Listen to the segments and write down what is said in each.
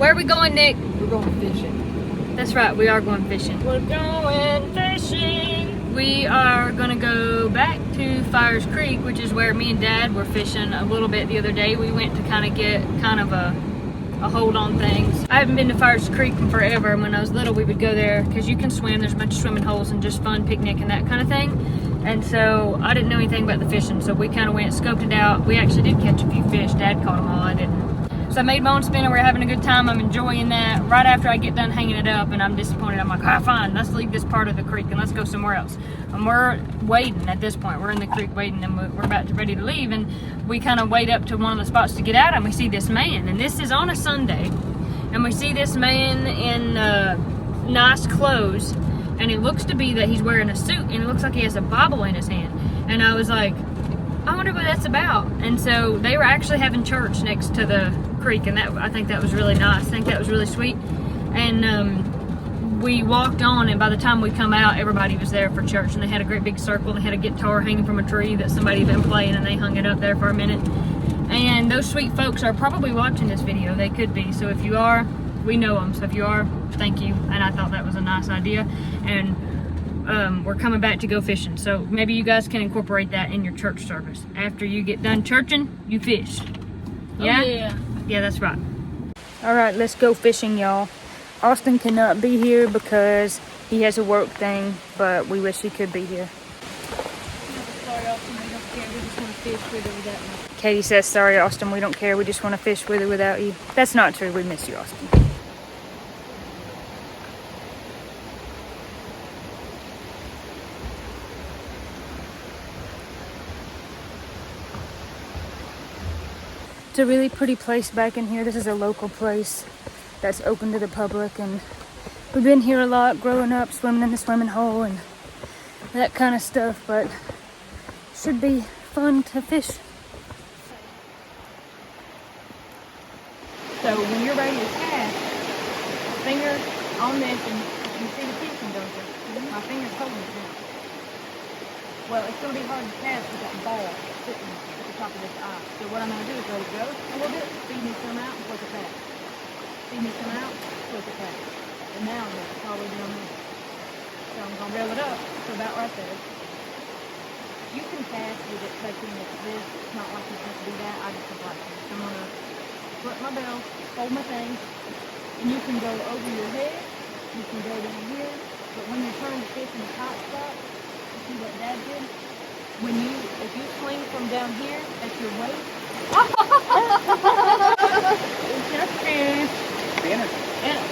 Where are we going, Nick? We're going fishing. That's right, we are going fishing. We're going fishing. We are gonna go back to Fires Creek, which is where me and Dad were fishing a little bit the other day. We went to kind of get a hold on things. I haven't been to Fires Creek in forever, and when I was little we would go there because you can swim, there's a bunch of swimming holes and just fun picnic and that kind of thing. And so I didn't know anything about the fishing, so we kind of went, scoped it out. We actually did catch a few fish. Dad caught them all, I didn't. So I made my own spinner, we're having a good time, I'm enjoying that. Right after I get done hanging it up and I'm disappointed, I'm like, fine, let's leave this part of the creek and let's go somewhere else. And we're waiting at this point, we're in the creek waiting, and we're about to ready to leave, and we kind of wait up to one of the spots to get out, and we see this man, and this is on a Sunday, and we see this man in nice clothes, and it looks to be that he's wearing a suit, and it looks like he has a Bible in his hand. And I was like, I wonder what that's about. And so they were actually having church next to the creek, and I think that was really nice. I think that was really sweet. And we walked on, and by the time we come out, everybody was there for church, and they had a great big circle, and they had a guitar hanging from a tree that somebody had been playing, and they hung it up there for a minute. And those sweet folks are probably watching this video. They could be. So if you are, we know them. So if you are, thank you. And I thought that was a nice idea. And we're coming back to go fishing, so maybe you guys can incorporate that in your church service. After you get done churching, you fish. Yeah? Oh, yeah. Yeah, that's right. All right, let's go fishing, y'all. Austin cannot be here because he has a work thing, but we wish he could be here. Sorry, Austin, we don't care. We just want to fish with or without you. Katie says, sorry, Austin, we don't care. We just want to fish with or without you. That's not true. We miss you, Austin. It's a really pretty place back in here. This is a local place that's open to the public, and we've been here a lot growing up, swimming in the swimming hole and that kind of stuff, but it should be fun to fish. So when you're ready to cast, finger on this, and you see the tension, don't you? My finger's holding it now. Well, it's going to be hard to cast with that ball sitting at the top of this eye. So what I'm going to do is let it go a little bit, feed me some out, and flip it back. Feed me some out, flip it back. And now it's probably down there. So I'm going to reel it up to about right there. You can cast with it taking it this. It's not like you have to do that. I just would like to. So I'm going to flip my bell, hold my thing, and you can go over your head. You can go down here. But when you're trying to fish in the top spot, see what Dad did? If you swing from down here at your waist. It's your spinner. Spinner?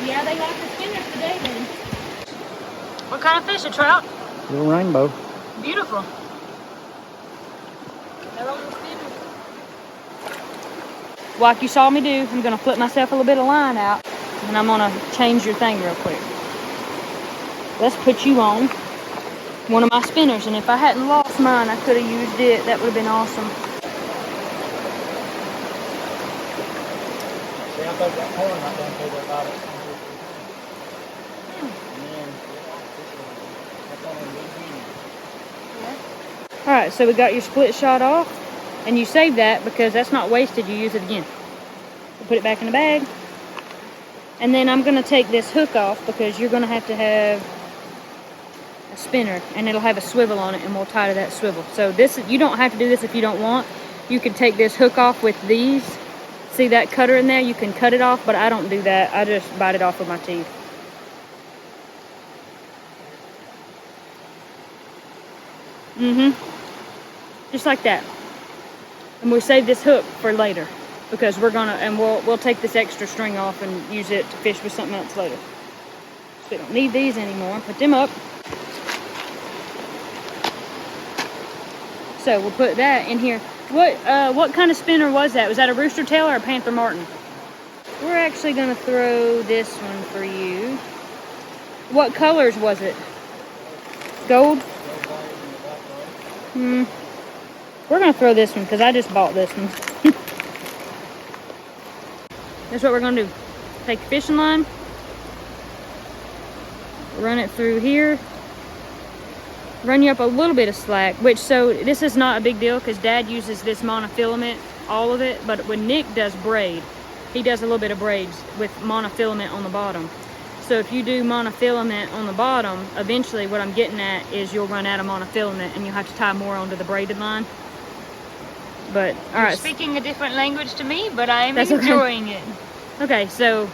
Yeah, they like the spinners today then. What kind of fish? A trout? Little rainbow. Beautiful. They're on the spinner. Like you saw me do, I'm going to flip myself a little bit of line out, and I'm going to change your thing real quick. Let's put you on one of my spinners, and if I hadn't lost mine, I could have used it. That would have been awesome. See, I thought that corn right down through that bottom. All right, so we got your split shot off, and you save that because that's not wasted. You use it again. We'll put it back in the bag, and then I'm going to take this hook off because you're going to have a spinner, and it'll have a swivel on it, and we'll tie to that swivel. So this, you don't have to do this if you don't want. You can take this hook off with these. See that cutter in there? You can cut it off, but I don't do that. I just bite it off with my teeth. Just like that. And we'll save this hook for later because we're gonna, and we'll take this extra string off and use it to fish with something else later. So we don't need these anymore. Put them up. So we'll put that in here. What kind of spinner was that? Was that a rooster tail or a Panther Martin? We're actually gonna throw this one for you. What colors was it? Gold? We're gonna throw this one because I just bought this one. That's what we're gonna do. Take your fishing line, run it through here, run you up a little bit of slack, so this is not a big deal because Dad uses this monofilament, all of it, but when Nick does braid, he does a little bit of braids with monofilament on the bottom. So if you do monofilament on the bottom, eventually what I'm getting at is you'll run out of monofilament and you'll have to tie more onto the braided line. But all right, You're speaking a different language to me, but I'm That's okay. enjoying it. Okay, so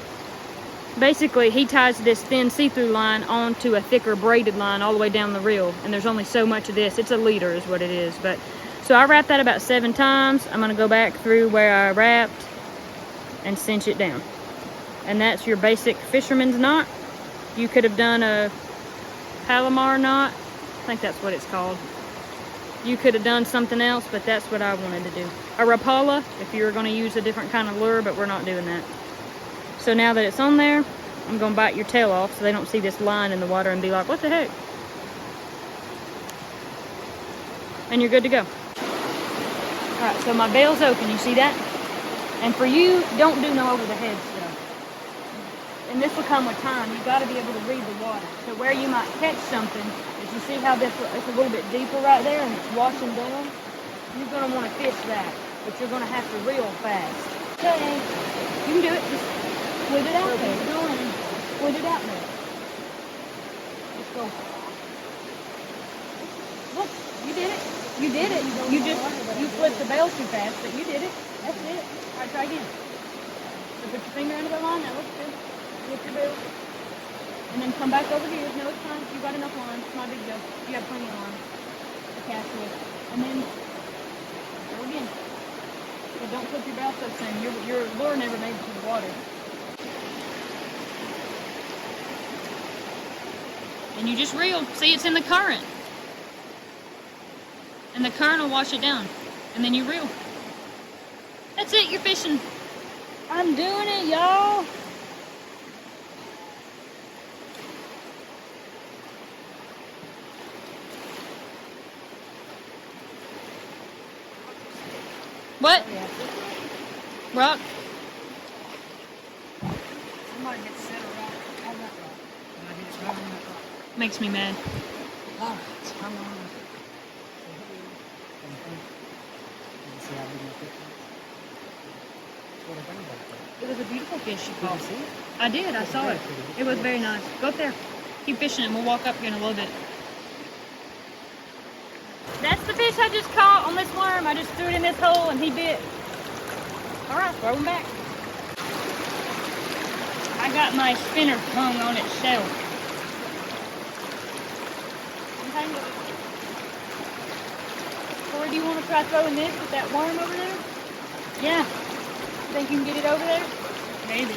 basically he ties this thin see-through line onto a thicker braided line all the way down the reel, and there's only so much of this. It's a leader is what it is. But so I wrapped that about 7 times. I'm going to go back through where I wrapped and cinch it down. And that's your basic fisherman's knot. You could have done a Palomar knot. I think that's what it's called. You could have done something else, but that's what I wanted to do. A Rapala, if you were going to use a different kind of lure, but we're not doing that. So now that it's on there, I'm going to bite your tail off so they don't see this line in the water and be like, what the heck? And you're good to go. All right, so my bail's open, you see that? And for you, don't do no over the head stuff. And this will come with time. You've got to be able to read the water. So where you might catch something, is you see how this it's a little bit deeper right there and it's washing down? You're going to want to fish that, but you're going to have to reel fast. Okay, you can do it. Just put it out there. Go in. Put it out there. Let's go. Look, you did it. You did it. You flipped the bail too fast, but you did it. That's it. All right, try again. So put your finger under the line. That looks good. Lift your bail. And then come back over here. No, it's fine. You've got enough line. It's not a big deal. You have plenty of line to cast with. And then go again. But don't flip your bail so soon. Your lure never made it to the water. And you just reel. See, it's in the current. And the current will wash it down. And then you reel. That's it, you're fishing. I'm doing it, y'all. What? Rock? Somebody gets set around on that rock. And I get stuck on that rock. Makes me mad. Oh, it's come on. See how big my fish is? What a thing about that. It was a beautiful fish you caught. Did you see it? I did, I saw it. It was very nice. Go up there. Keep fishing and we'll walk up here in a little bit. That's the fish I just caught on this worm. I just threw it in this hole and he bit. All right, throw him back. I got my spinner hung on its shell. Untangle it. Corey, do you want to try throwing this with that worm over there? Yeah. Think you can get it over there? Maybe.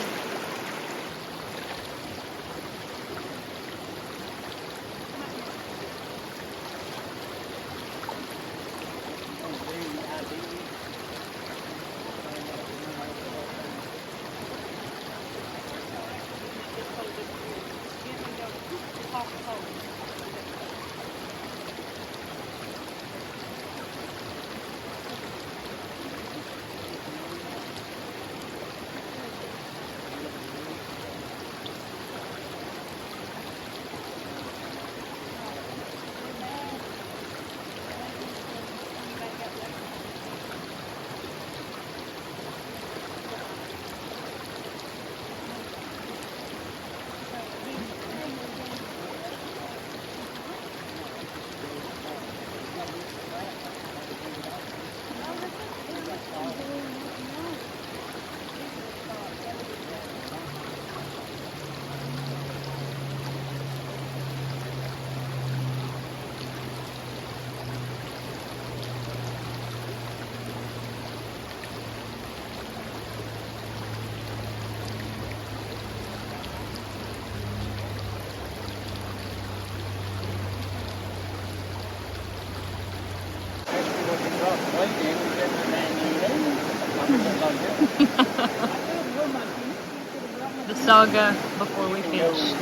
The saga before we fish.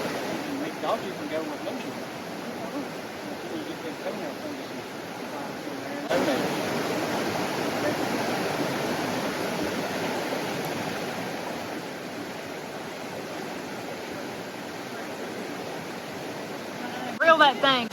Reel that thing.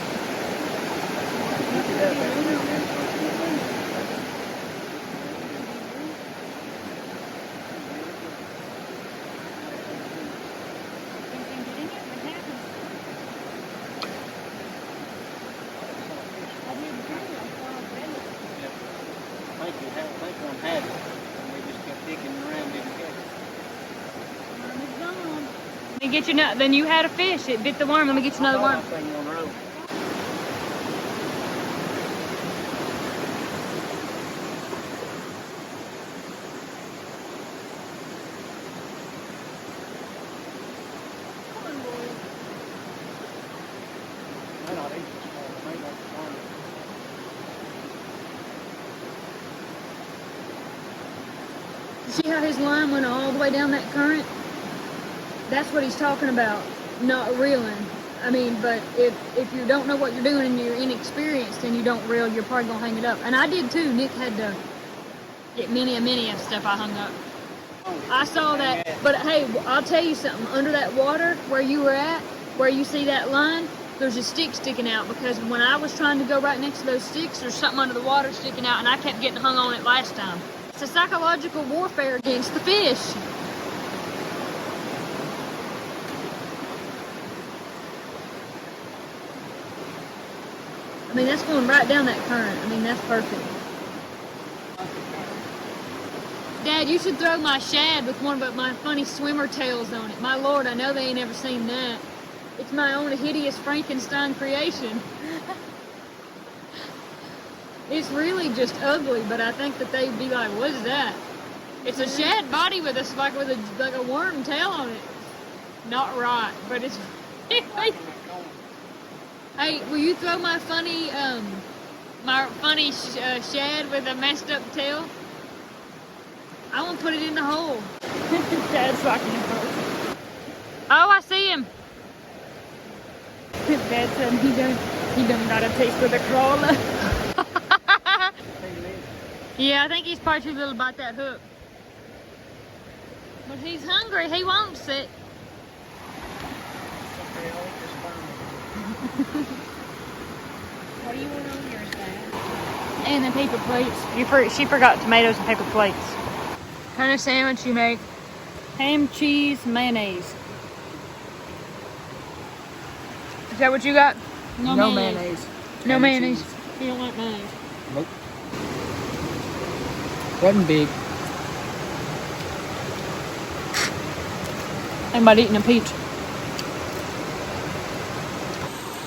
And get you then you had a fish. It bit the worm. Let me get you another worm. See how his line went all the way down that current? That's what he's talking about, not reeling. I mean, but if you don't know what you're doing and you're inexperienced and you don't reel, you're probably gonna hang it up. And I did too. Nick had to get many of stuff I hung up. I saw that, but hey, I'll tell you something. Under that water where you were at, where you see that line, there's a stick sticking out, because when I was trying to go right next to those sticks, there's something under the water sticking out, and I kept getting hung on it last time. It's a psychological warfare against the fish. I mean, that's going right down that current. I mean, that's perfect. Dad, you should throw my shad with one of my funny swimmer tails on it. My Lord, I know they ain't ever seen that. It's my own hideous Frankenstein creation. It's really just ugly, but I think that they'd be like, what is that? It's a shad body with a like a worm tail on it. Not right, but it's Hey, will you throw my funny shad with a messed up tail? I want to put it in the hole. Dad's rocking the boat. Oh, I see him. Dad said he done got a taste for the crawler. Yeah, I think he's probably too little to bite that hook. But he's hungry. He wants it. What do you want on yours, Dad? And the paper plates. She forgot tomatoes and paper plates. What kind of sandwich you make? Ham, cheese, mayonnaise. Is that what you got? No mayonnaise. No Ham mayonnaise. cheese. You don't like mayonnaise? Nope. Wasn't big. Anybody eating a peach?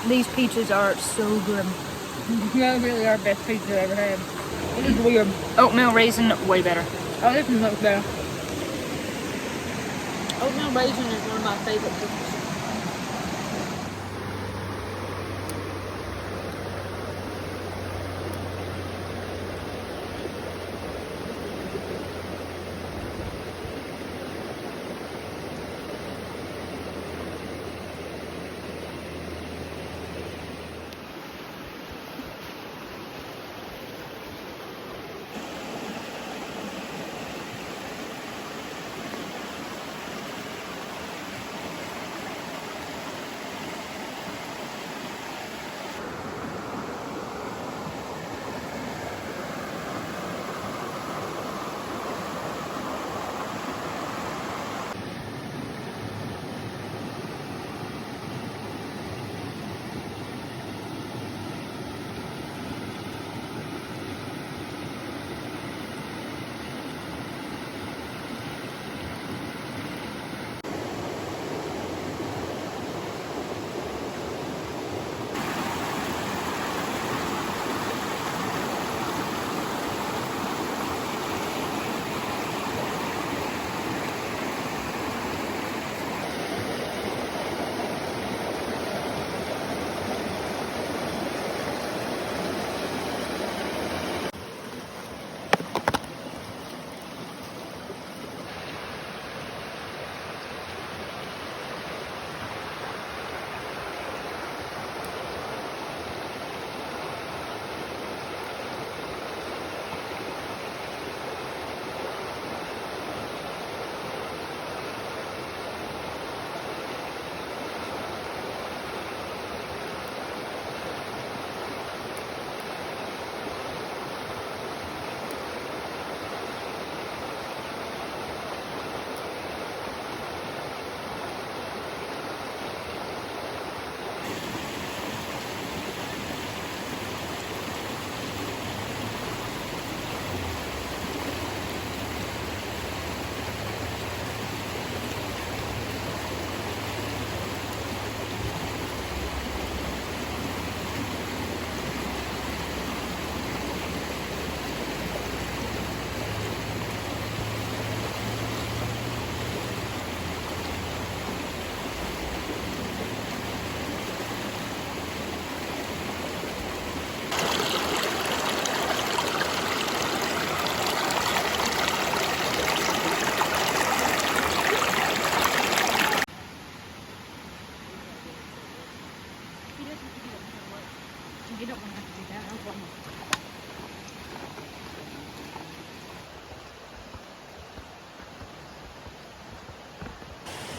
These peaches are so good. They really are best pizza I've ever had. It is weird. Oatmeal raisin, way better. Oh, this one looks better. Oatmeal raisin is one of my favorite cookies.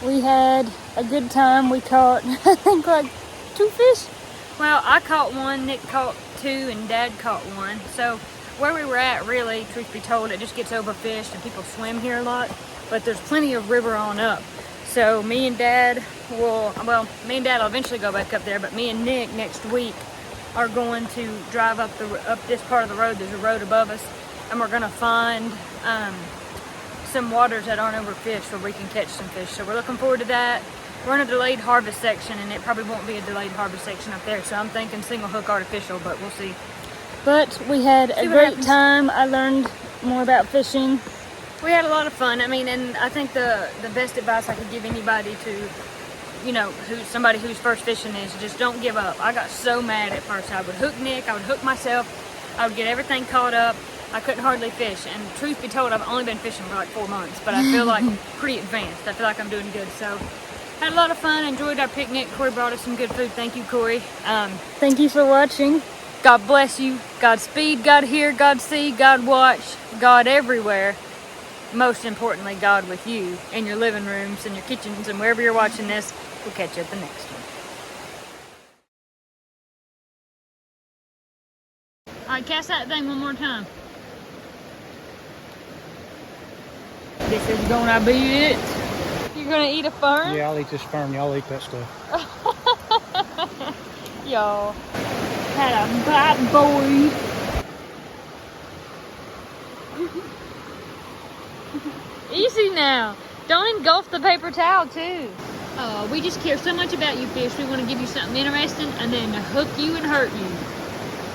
We had a good time. We caught, I think, like 2 fish. Well, I caught 1, Nick caught 2, and Dad caught 1. So where we were at, really, truth be told, it just gets overfished and people swim here a lot. But there's plenty of river on up. So me and Dad will, well, me and Dad will eventually go back up there, but me and Nick next week are going to drive up this part of the road. There's a road above us, and we're gonna find some waters that aren't overfished where we can catch some fish. So we're looking forward to that. We're in a delayed harvest section, and it probably won't be a delayed harvest section up there. So I'm thinking single hook artificial, but we'll see. But we had a great time. I learned more about fishing. We had a lot of fun. I mean, and I think the best advice I could give anybody to, you know, somebody who's first fishing is just don't give up. I got so mad at first. I would hook Nick, I would hook myself, I would get everything caught up. I couldn't hardly fish, and truth be told, I've only been fishing for like 4 months, but I feel like pretty advanced. I feel like I'm doing good. So had a lot of fun, enjoyed our picnic. Corey brought us some good food. Thank you, Corey. Thank you for watching. God bless you. Godspeed, God hear, God see, God watch, God everywhere. Most importantly, God with you in your living rooms and your kitchens and wherever you're watching this. We'll catch you at the next one. All right, cast that thing one more time. This is gonna be it. You're gonna eat a fern? Yeah, I'll eat this fern. Y'all eat that stuff. Y'all had a bad boy. Easy now. Don't engulf the paper towel too. We just care so much about you fish. We want to give you something interesting and then hook you and hurt you.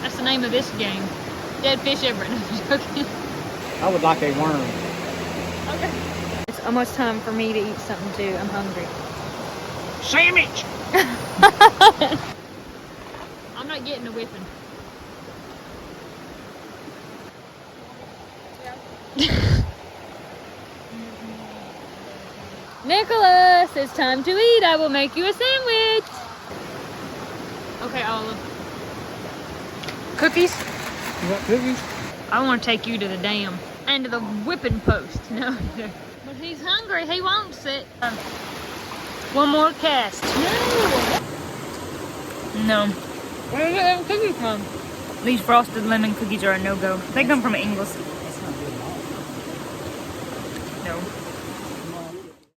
That's the name of this game. Dead fish Everett. No, I'm joking. I would like a worm. Okay. It's almost time for me to eat something too. I'm hungry. Sandwich! I'm not getting a whipping. Nicholas, it's time to eat. I will make you a sandwich. Okay, Olive. Cookies? You want cookies? I want to take you to the dam and to the whipping post. No, but he's hungry. He won't sit. One more cast. No. Where are you getting cookies from? These frosted lemon cookies are a no-go. They come from Ingles.